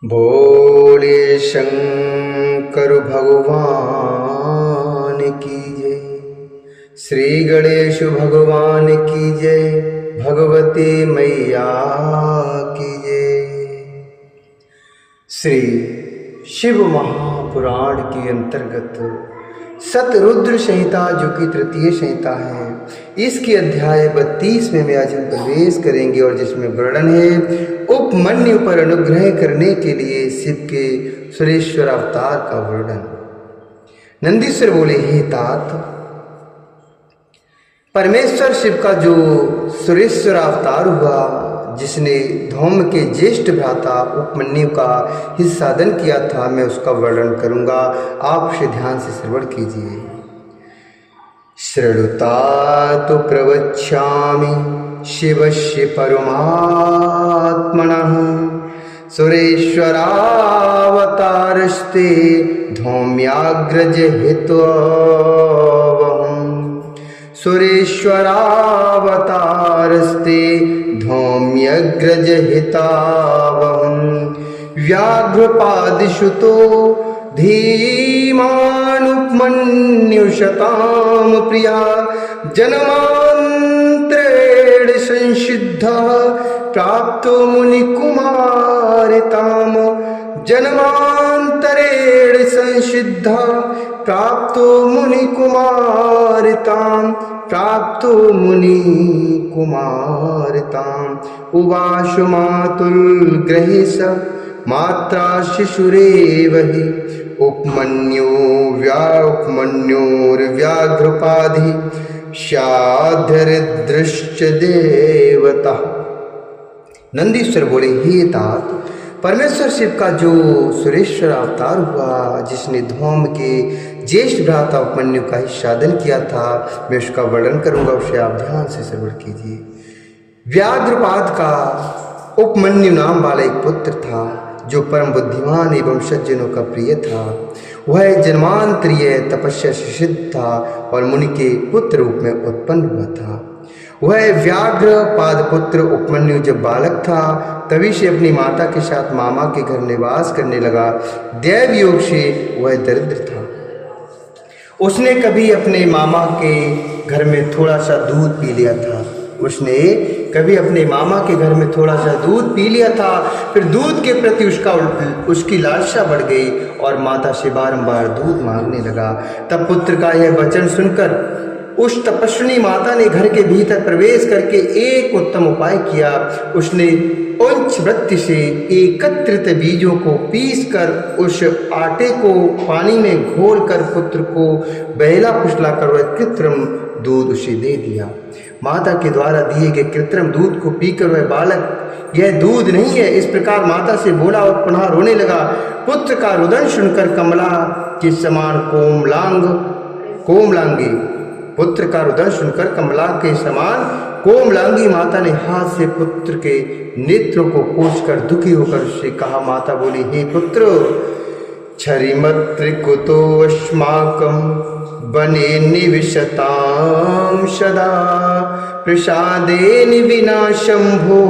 बोले शंकर भगवान की जय। श्री गणेश भगवान की जय। भगवती मैया की जय। श्री शिव महापुराण के अंतर्गत सतरुद्र संहिता, जो कि तृतीय संहिता है, इसके अध्याय 32 में आज हम प्रवेश करेंगे और जिसमें वर्णन है उपमन्यु पर अनुग्रह करने के लिए शिव के सुरेश्वर अवतार का वर्णन। नंदीश्वर बोले, हे तात, परमेश्वर शिव का जो सुरेश्वर अवतार हुआ, जिसने धौम के ज्येष्ठ भ्राता उपमन्यु का हिस्सादन किया था, मैं उसका वर्णन करूंगा। आप उसे ध्यान से श्रवण कीजिए। श्रृणुता तो प्रवक्ष्यामि शिवस्य परमात्मनः सुरेश्वरावतारस्ते धौम्याग्रज हितवहम्। सुरेश्वरावतारस्ते धौम्यग्रज हितावहम्। व्याघ्रपादिषुतो धीमानुपमन्युशतां प्रिया जन्मान्तरेण संसिद्धः प्राप्तो मुनिकुमारिताम्। जन्मान्तरेण संसिद्धः प्राप्तो मुनिकुमारिताम्। प्राप्तो मुनिकुमारिताम्। उवाच मातुलग्रहेश मात्रा शिशुरेव हि उपमन्योर्व्याघ्रपाधि स्याद्धरिद्रश्च देवता। नंदीश्वर बोले, हे तात, परमेश्वर शिव का जो सुरेश्वर अवतार हुआ, जिसने धौम के ज्येष्ठ भ्राता उपमन्यु का हिस्सादन किया था, मैं उसका वर्णन करूंगा, उसे आप ध्यान से श्रवण कीजिए। व्याघ्रपाद का उपमन्यु नाम वाला एक पुत्र था, जो परम बुद्धिमान एवं सज्जनों का प्रिय था। वह जन्मांतरीय तपस्या से सिद्ध था और मुनि के पुत्र रूप में उत्पन्न हुआ था। वह व्याघ्रपाद पुत्र उपमन्यु जब बालक था, तभी से अपनी माता के साथ मामा के घर निवास करने लगा। दैव योग से वह दरिद्र था। उसने कभी अपने मामा के घर में थोड़ा सा दूध पी लिया था। फिर दूध के प्रति उसकी लालसा बढ़ गई और माता से बारंबार दूध मांगने लगा। तब पुत्र का यह वचन सुनकर उस तपस्विनी माता ने घर के भीतर प्रवेश करके एक उत्तम उपाय किया। उसने उच्च वृत्ति से एकत्रित बीजों को पीसकर उस आटे को पानी में घोलकर पुत्र को बहला फुसलाकर वह कृत्रिम दूध उसे दे दिया। माता के द्वारा दिए गए कृत्रिम दूध को पीकर वह बालक, यह दूध नहीं है, इस प्रकार माता से बोला और पुनः रोने लगा। पुत्र का रुदन सुनकर कमला के समान कोमलांगी माता ने हाथ से पुत्र के नेत्रों को पोंछकर दुखी होकर उससे कहा। माता बोली, हे पुत्र, छरिमत्रिकुतो अस्माकं बने निविशतां सदा प्रसादेन विना शंभो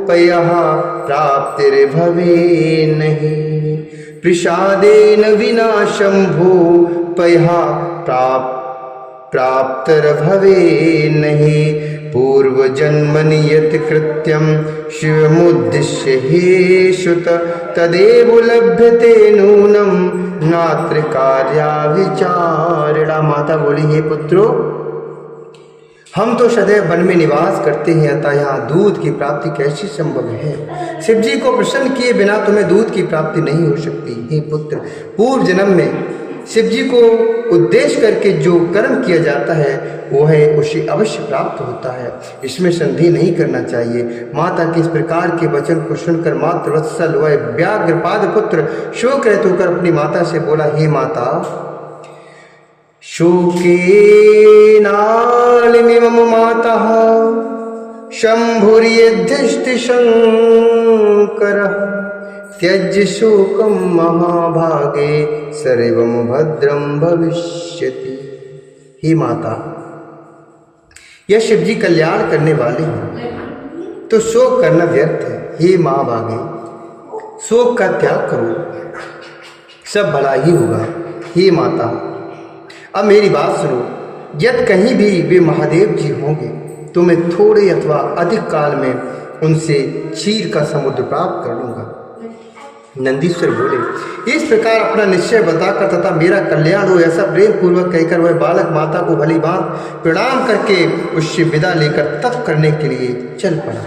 पयः प्राप्तिर्भवे नहीं। प्रसादेन विना शंभो पयः प्राप्तिर्भवे नहीं। पूर्व जन्मनि यत् कृत्यं शिवमुद्दिश्य हे सुत तदेव लभ्यते नूनं नात्र कार्या विचारणा। माता बोली, हे पुत्रो, हम तो सदैव वन में निवास करते हैं, अतः यहाँ दूध की प्राप्ति कैसी संभव है? शिव जी को प्रसन्न किए बिना तुम्हें दूध की प्राप्ति नहीं हो सकती। हे पुत्र, पूर्व जन्म में शिव जी को उद्देश्य करके जो कर्म किया जाता है वह उसे अवश्य प्राप्त होता है, इसमें संदेह नहीं करना चाहिए। माता के इस प्रकार के वचन को सुनकर मातृवत्सल वह व्याघ्रपाद पुत्र शोक रहित होकर अपनी माता से बोला, हे माता, शोकेनालमिमं मातः शंभुर्यद्धिष्ठि शंकरः त्यज्य शोकं महाभागे सर्वं भद्रं भविष्यति। हे माता, यह शिव जी कल्याण करने वाले हैं, तो शोक करना व्यर्थ है। हे महाभागे, शोक का त्याग करो, सब भला ही होगा। हे माता, अब मेरी बात सुनो। यदि कहीं भी वे महादेव जी होंगे तो मैं थोड़े अथवा अधिक काल में उनसे क्षीर का समुद्र प्राप्त कर लूँगा। नंदीश्वर बोले, इस प्रकार अपना निश्चय बताकर तथा मेरा कल्याण हो ऐसा प्रेम पूर्वक कहकर वह बालक माता को भली बात प्रणाम करके उससे विदा लेकर तप करने के लिए चल पड़ा।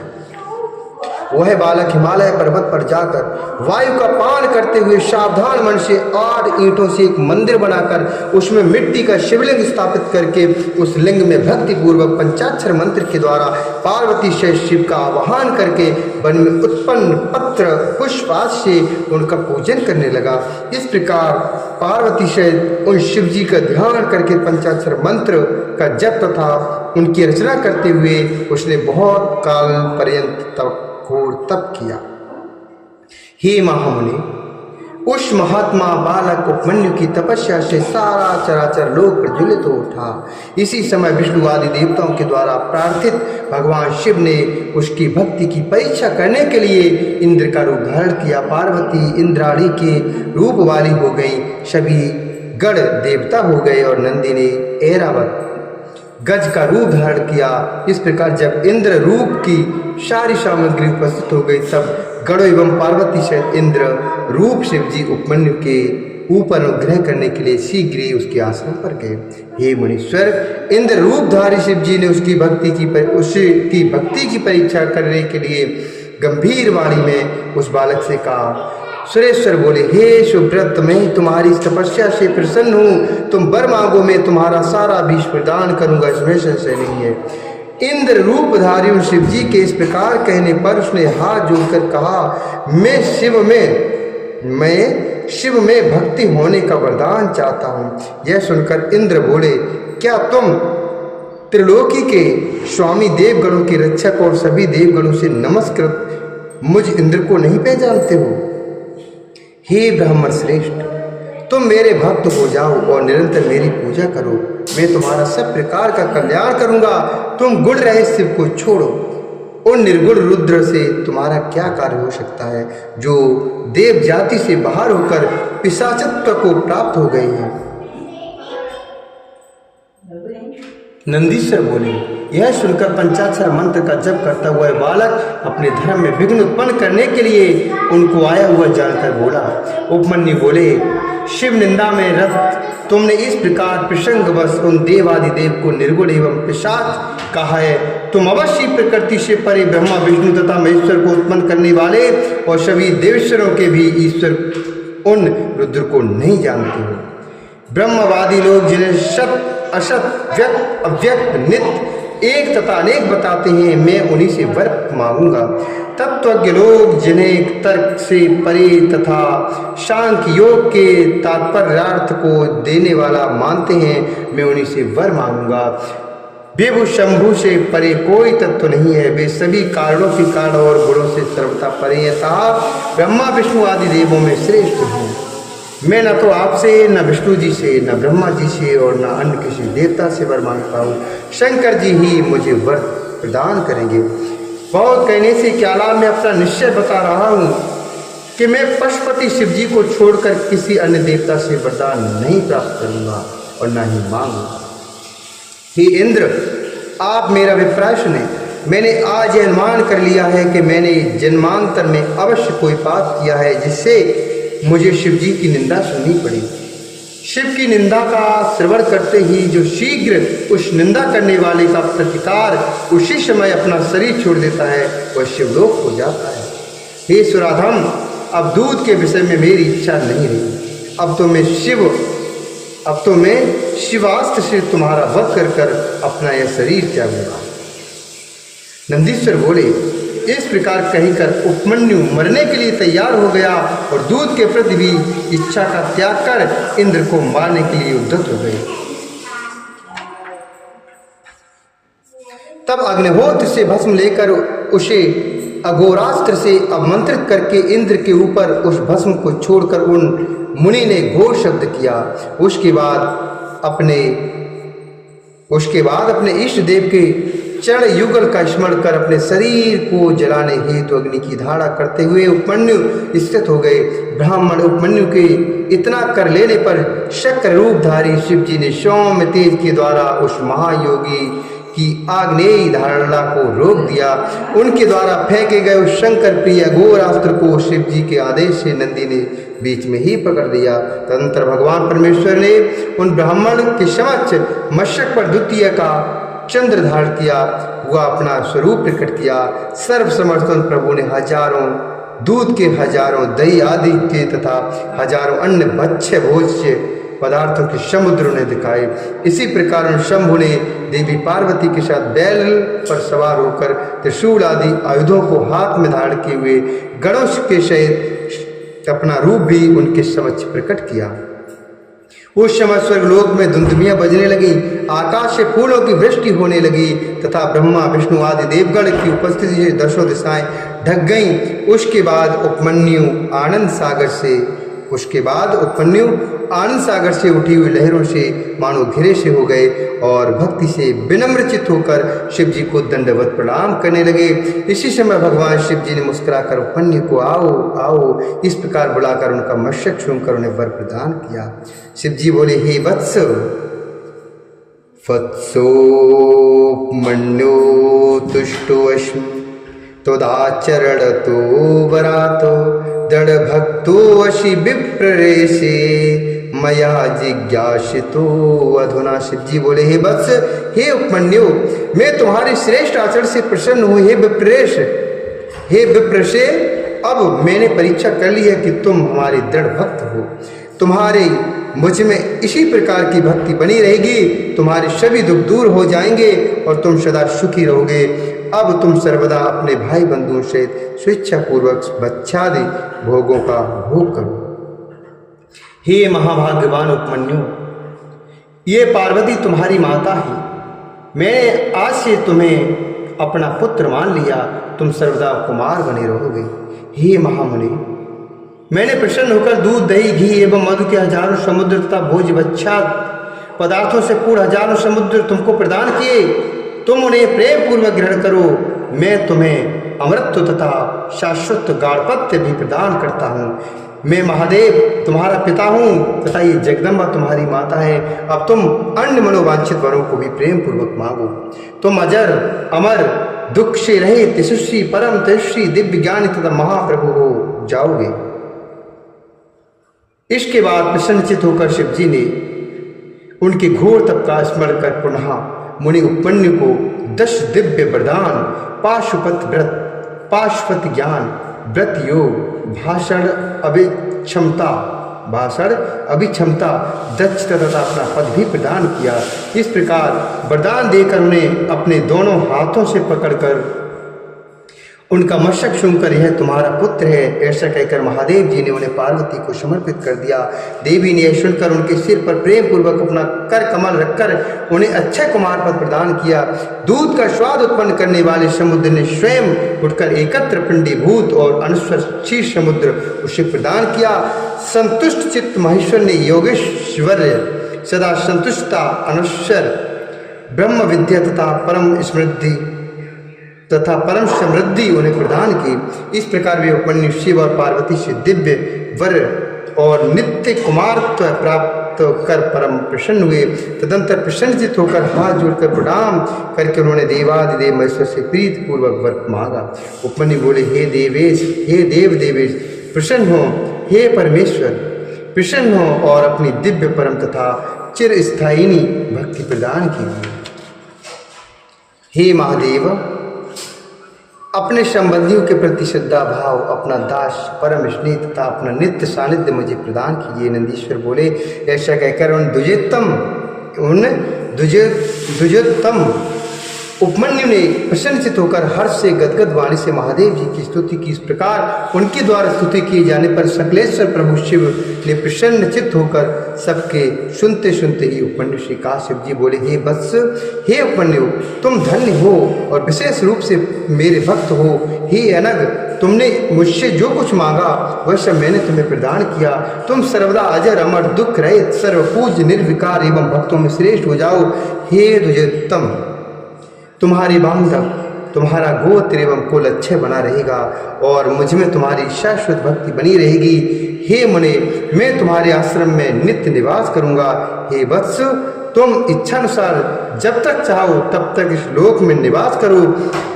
वह बालक हिमालय पर्वत पर जाकर वायु का पान करते हुए सावधान मन से 8 ईंटों से एक मंदिर बनाकर उसमें मिट्टी का शिवलिंग स्थापित करके उस लिंग में भक्ति पूर्वक पंचाक्षर मंत्र के द्वारा पार्वती से शिव का आवाहन करके वन में उत्पन्न पत्र पुष्प आदि से उनका पूजन करने लगा। इस प्रकार पार्वती से उन शिव जी का ध्यान करके पंचाक्षर मंत्र का जप तथा उनकी रचना करते हुए उसने बहुत काल पर्यंत घोर तप किया। हे महामुनि, उस महात्मा बालक उपमन्यु की तपस्या से सारा चराचर लोक प्रज्वलित हो उठा। इसी समय विष्णु आदि देवताओं के द्वारा प्रार्थित भगवान शिव ने उसकी भक्ति की परीक्षा करने के लिए इंद्र का रूप धारण किया। पार्वती इंद्राणी के रूप वाली हो गई, सभी गण देवता हो गए और नंदी ने ऐरावत गज का रूप धारण किया। इस प्रकार जब इंद्र रूप की सारी सामग्री उपस्थित हो गई तब गणों एवं पार्वती सहित इंद्र रूप शिव जी उपमन्यु के ऊपर अनुग्रह करने के लिए शीघ्र ही उसके आश्रम पर गए। हे मुनीश्वर, इंद्र रूपधारी शिव जी ने उसकी भक्ति की परीक्षा करने के लिए गंभीर वाणी में उस बालक से कहा। सुरेश्वर बोले, हे सुब्रत, मैं तुम्हारी तपस्या से प्रसन्न हूँ, तुम वर मांगो, मैं तुम्हारा सारा विष प्रदान करूंगा, इसमें संशय नहीं है। इंद्र रूपधारी शिव जी के इस प्रकार कहने पर उसने हाथ जोड़कर कहा, मैं शिव में भक्ति होने का वरदान चाहता हूँ। यह सुनकर इंद्र बोले, क्या तुम त्रिलोकी के स्वामी देवगणों के रक्षक और सभी देवगणों से नमस्कृत मुझ इंद्र को नहीं पहचानते हो? हे ब्राह्मण श्रेष्ठ, तुम मेरे भक्त हो जाओ और निरंतर मेरी पूजा करो, मैं तुम्हारा सब प्रकार का कल्याण करूंगा। तुम गुण रहित शिव को छोड़ो, उन निर्गुण रुद्र से तुम्हारा क्या कार्य हो सकता है जो देव जाति से बाहर होकर पिशाचत्व को प्राप्त हो गए हैं। नंदीश्वर बोले, यह सुनकर पंचाक्षर मंत्र का जप करता हुआ बालक अपने धर्म में विघ्न उत्पन्न करने के लिए उनको आया हुआ जानकर बोला। उपमन्यु बोले, शिव निंदा में रत तुमने इस प्रकार प्रसंगवश उन देवादिदेव को निर्गुण एवं पिशाच कहा है। तुम अवश्य प्रकृति से परे ब्रह्मा विष्णु तथा महेश्वर को उत्पन्न करने वाले और सभी देवेश्वरों के भी ईश्वर उन रुद्र को नहीं जानते हो। ब्रह्मवादी लोग जिन्हें सत असत व्यक्त अव्यक्त नित्य एक तथा अनेक बताते हैं, मैं उन्हीं से वर मांगूंगा। तत्वज्ञ लोग जिन्हें तर्क से परे तथा सांख्य योग के तात्पर्यार्थ को देने वाला मानते हैं, मैं उन्हीं से वर मांगूंगा। विभु शंभु से परे कोई तत्व नहीं है, वे सभी कारणों के कारण और गुणों से सर्वथा परे हैं, अतः ब्रह्मा विष्णु आदि देवों में श्रेष्ठ हूँ। मैं न तो आपसे, न विष्णु जी से, न ब्रह्मा जी से और न अन्य किसी देवता से वर मांगता हूँ। शंकर जी ही मुझे वर प्रदान करेंगे। बहुत कहने से क्या लाभ, मैं अपना निश्चय बता रहा हूँ कि मैं पशुपति शिव जी को छोड़कर किसी अन्य देवता से वरदान नहीं प्राप्त करूँगा और न ही मांगूंगा। हे इंद्र, आप मेरा अभिप्राय सुने। मैंने आज यह अनुमान कर लिया है कि मैंने जन्मांतर में अवश्य कोई पाप किया है जिससे मुझे शिव जी की निंदा सुननी पड़ी। शिव की निंदा का श्रवण करते ही जो शीघ्र उस निंदा करने वाले का प्रतिकार उसी समय अपना शरीर छोड़ देता है वह शिवलोक हो जाता है। हे सुराधम, अब दूध के विषय में मेरी इच्छा नहीं रही। अब तो मैं शिवास्त्र से तुम्हारा वध कर अपना यह शरीर त्यागूंगा। नंदीश्वर बोले, इस प्रकार कहकर उपमन्यु मरने के लिए तैयार हो गया और दूध के प्रति भी इच्छा का त्याग कर इंद्र को मारने के लिए उद्यत हो गए। तब अग्निहोत्र से भस्म लेकर उसे अघोरास्त्र से अवमंत्रित करके इंद्र के ऊपर उस भस्म को छोड़कर उन मुनि ने घोर शब्द किया। उसके बाद अपने इष्ट देव के चरण युगल का स्मरण कर अपने शरीर को जलाने हेतु अग्नि की धारा करते हुए उपमन्यु स्थित हो गए। ब्राह्मण उपमन्यु के इतना कर लेने पर शक्र रूपधारी शिव जी ने सौम्य तेज के द्वारा उस महायोगी की आग्नेयी धारणा को रोक दिया। उनके द्वारा फेंके गए उस शंकर प्रिय घोर अस्त्र को शिव जी के आदेश से नंदी ने बीच में ही पकड़ लिया। तदनंतर भगवान परमेश्वर ने उन ब्राह्मण के समक्ष मस्तक पर द्वितीय का चंद्र धारण किया हुआ अपना स्वरूप प्रकट किया। सर्वसमर्थन प्रभु ने हजारों दूध के, हजारों दही आदि के तथा हजारों अन्य भक्ष्य भोज्य पदार्थों के समुद्र ने दिखाए। इसी प्रकार उन शंभु ने देवी पार्वती के साथ बैल पर सवार होकर त्रिशूल आदि आयुधों को हाथ में धारण किए हुए गणेश के सहित अपना रूप भी उनके समक्ष प्रकट किया। उस समय स्वर्गलोक में धुंधुमियां बजने लगी, आकाश से फूलों की वृष्टि होने लगी तथा ब्रह्मा विष्णु आदि देवगण की उपस्थिति से दशों दिशाएं ढक गईं। उसके बाद उपमन्यु आनंद सागर से उठी हुई लहरों से मानो घिरे से हो गए और भक्ति से विनम्रचित होकर शिव जी को दंडवत प्रणाम करने लगे। इसी समय भगवान शिव जी ने मुस्कुराकर उपमन्यु को आओ आओ इस प्रकार बुलाकर उनका मस्तक छूकर उन्हें वर प्रदान किया। शिव जी बोले, हे वत्स वत्सोपमन्यो तुष्टोऽस्मि त्वदाचरणतो वरातो दृढ़ भक्तो वशी विप्ररेशे मया जिज्ञासितो अधुना। शिव जी बोले, हे वत्स, हे उपमन्यु, मैं तुम्हारे श्रेष्ठ आचरण से प्रसन्न हूँ। हे विप्रेश, हे विप्रशे, अब मैंने परीक्षा कर ली है कि तुम हमारे दृढ़ भक्त हो। तुम्हारे मुझ में इसी प्रकार की भक्ति बनी रहेगी, तुम्हारे सभी दुख दूर हो जाएंगे और तुम सदा सुखी रहोगे। अब तुम सर्वदा अपने भाई बंधुओं से स्वेच्छापूर्वक बच्छादि भोगों का भोग करो। हे महाभाग्यवान उपमन्यु, ये पार्वती तुम्हारी माता है। मैंने आज से तुम्हें अपना पुत्र मान लिया, तुम सर्वदा कुमार बने रहोगे। हे महामुनि, मैंने प्रसन्न होकर दूध दही घी एवं मधु के हजारों समुद्र तथा भोज बच्छाद पदार्थों से पूर्ण हजारों समुद्र तुमको प्रदान किए। तुम उन्हें प्रेम पूर्वक ग्रहण करो। मैं तुम्हें अमृत तथा शाश्वत गाढ़पत्य भी प्रदान करता हूँ। मैं महादेव तुम्हारा पिता हूँ तथा ये जगदम्बा तुम्हारी माता है। अब तुम अन्य मनोवांछित वरों को भी प्रेम पूर्वक मांगो। तुम अजर अमर दुख से रहित यशस्वी परम तेजस्वी दिव्य ज्ञानी तथा महाप्रभु हो जाओगे। इसके बाद प्रसन्नचित होकर शिव जी ने उनके घोर तप का स्मरण कर पुनः मुनि उपमन्यु को 10 दिव्य वरदान, पाशुपत व्रत, पाशुपत ज्ञान, व्रत योग, भाषण अभिक्षमता, दक्षता तथा अपना पद भी प्रदान किया। इस प्रकार वरदान देकर उन्हें अपने दोनों हाथों से पकड़कर उनका मस्तक छूकर यह तुम्हारा पुत्र है ऐसा कहकर महादेव जी ने उन्हें पार्वती को समर्पित कर दिया। देवी ने यह सुनकर उनके सिर पर प्रेम पूर्वक अपना कर कमल रखकर उन्हें अक्षय कुमार पद प्रदान किया। दूध का स्वाद उत्पन्न करने वाले समुद्र ने स्वयं उठकर एकत्र पिंडीभूत और अनस्वर क्षीर समुद्र उसे प्रदान किया। संतुष्ट चित्त महेश्वर ने योगेश्वर्य, सदा संतुष्टता, अनश्वर ब्रह्म विद्या तथा परम समृद्धि उन्हें प्रदान की। इस प्रकार वे उपमन्यु शिव और पार्वती से दिव्य वर और नित्य कुमारत्व प्राप्त कर परम प्रसन्न हुए। तदंतर प्रसन्नचित होकर हाथ जोड़कर प्रणाम करके उन्होंने देवादिदेव महेश्वर से प्रीति पूर्वक वर मांगा। उपमन्यु बोले, हे देवेश, हे देव देवेश, प्रसन्न हो। हे परमेश्वर, प्रसन्न हो और अपनी दिव्य परम तथा चिरस्थायिनी भक्ति प्रदान कीजिए। हे महादेव, अपने संबंधियों के प्रति श्रद्धा भाव, अपना दास परम स्नेह तथा अपना नित्य सानिध्य मुझे प्रदान कीजिए। नंदीश्वर बोले, ऐसा कहकर उन द्विजोत्तम उपमन्यु ने प्रसन्नचित होकर हर्ष से गदगद वाणी से महादेव जी की स्तुति की। इस प्रकार उनके द्वारा स्तुति किए जाने पर सकलेश्वर प्रभु शिव ने प्रसन्नचित होकर सबके सुनते सुनते ही उपमन्यु से कहा। शिव जी बोले, हे वत्स, हे उपमन्यु, तुम धन्य हो और विशेष रूप से मेरे भक्त हो। हे अनग, तुमने मुझसे जो कुछ मांगा वह सब मैंने तुम्हें प्रदान किया। तुम सर्वदा अजर अमर दुख रहित सर्वपूज्य निर्विकार एवं भक्तों में श्रेष्ठ हो जाओ। हे द्विजोत्तम, तुम्हारी बांधव, तुम्हारा गोत्र एवं कुल अच्छे बना रहेगा और मुझ में तुम्हारी शाश्वत भक्ति बनी रहेगी। हे मुने, मैं तुम्हारे आश्रम में नित्य निवास करूंगा। हे वत्स, तुम इच्छानुसार जब तक चाहो तब तक इस लोक में निवास करो।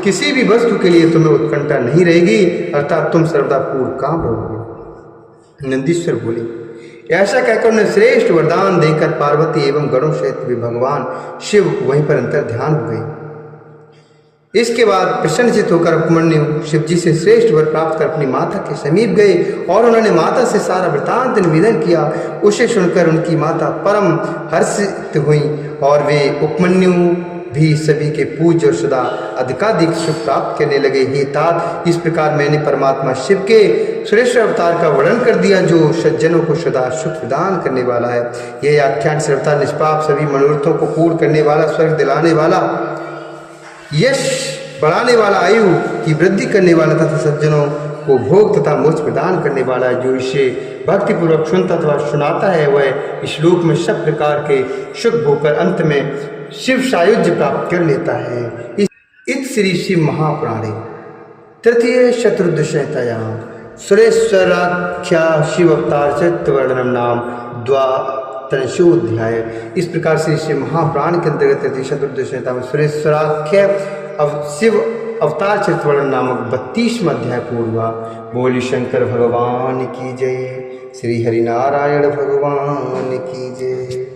किसी भी वस्तु के लिए तुम्हें उत्कंठा नहीं रहेगी, अर्थात तुम सर्वदा पूर्ण काम रहोगे। नंदीश्वर बोले, ऐसा कहकर उन्हें श्रेष्ठ वरदान देकर पार्वती एवं गणों सहित भी भगवान शिव वहीं पर अंतर ध्यान हो गए। इसके बाद प्रसन्नचित होकर उपमन्यु शिव जी से श्रेष्ठ वर प्राप्त कर अपनी माता के समीप गए और उन्होंने माता से सारा वृतांत निवेदन किया। उसे सुनकर उनकी माता परम हर्षित हुई और वे उपमन्यु भी सभी के पूज्य और सदा अधिकाधिक सुख प्राप्त करने लगे। हे तात, इस प्रकार मैंने परमात्मा शिव के सुरेश्वर अवतार का वर्णन कर दिया, जो सज्जनों को सदा सुख प्रदान करने वाला है। यह आख्यान सर्वथा निष्पाप, सभी मनोरथों को पूर्ण करने वाला, स्वर्ग दिलाने वाला, यश बढ़ाने वाला, आयु की वृद्धि करने वाला तथा सज्जनों को भोग तथा मोक्ष प्रदान करने वाला है। जो इसे भक्तिपूर्वक सुनता अथवा सुनाता है वह इस लोक में सब प्रकार के सुख भोगकर अंत में शिव सायुज्य प्राप्त कर लेता है। इस श्री शिव महापुराणे तृतीय चतुर्दशयां सुरेश्वराख्या शिव अवतार चरित्र वर्णनम नाम द्वादशोऽध्याय। इस प्रकार से शिव महापुराण के अंतर्गत तृतीय चतुर्दशयां में सुरेश्वराख्या शिव अवतार चरित्र वर्णन नामक 32वां अध्याय पूर्ण हुआ। बोली शंकर भगवान की जय, श्री हरिनारायण भगवान की जय।